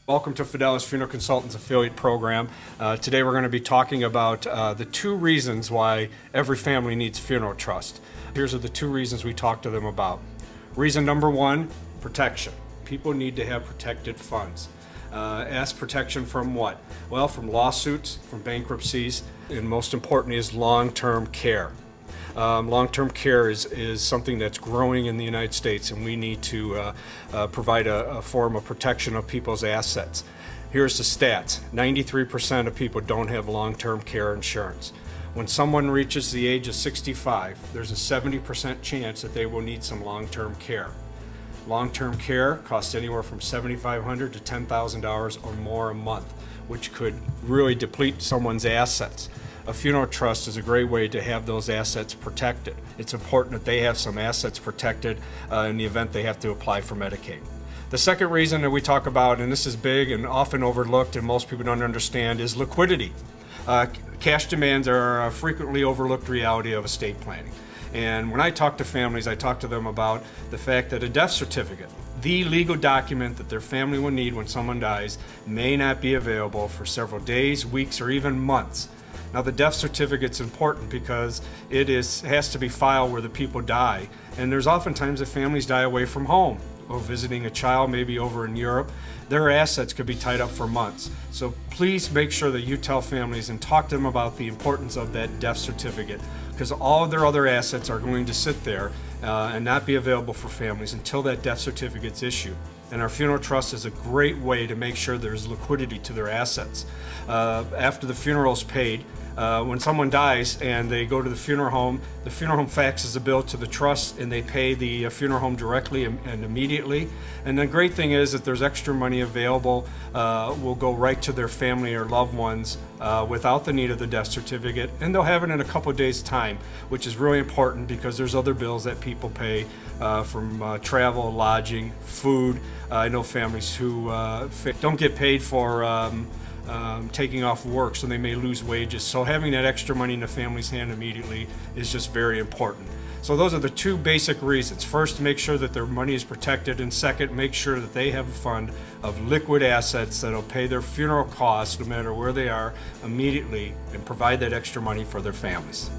Welcome to Fidelis Funeral Consultants Affiliate Program. Today we're going to be talking about the 2 reasons why every family needs funeral trust. Here's the 2 reasons we talk to them about. Reason number 1, protection. People need to have protected funds. Ask protection from what? Well, from lawsuits, from bankruptcies, and most importantly is long-term care. Long-term care is something that's growing in the United States, and we need to provide a form of protection of people's assets. Here's the stats. 93% of people don't have long-term care insurance. When someone reaches the age of 65, there's a 70% chance that they will need some long-term care. Long-term care costs anywhere from $7,500 to $10,000 or more a month, which could really deplete someone's assets. A funeral trust is a great way to have those assets protected. It's important that they have some assets protected in the event they have to apply for Medicaid. The second reason that we talk about, and this is big and often overlooked and most people don't understand, is liquidity. Cash demands are a frequently overlooked reality of estate planning. And when I talk to families, I talk to them about the fact that a death certificate, the legal document that their family will need when someone dies, may not be available for several days, weeks, or even months. Now, the death certificate's important because it has to be filed where the people die, and there's oftentimes that families die away from home or visiting a child maybe over in Europe. Their assets could be tied up for months. So please make sure that you tell families and talk to them about the importance of that death certificate, because all of their other assets are going to sit there and not be available for families until that death certificate's issued. And our funeral trust is a great way to make sure there's liquidity to their assets. After the funeral is paid, when someone dies and they go to the funeral home faxes the bill to the trust and they pay the funeral home directly and immediately. And the great thing is that there's extra money available, will go right to their family or loved ones without the need of the death certificate, and they'll have it in a couple of days' time, which is really important because there's other bills that people pay from travel, lodging, food. I know families who don't get paid for taking off work, so they may lose wages. So having that extra money in the family's hand immediately is just very important. So those are the 2 basic reasons. First, make sure that their money is protected, and second, make sure that they have a fund of liquid assets that'll pay their funeral costs no matter where they are immediately and provide that extra money for their families.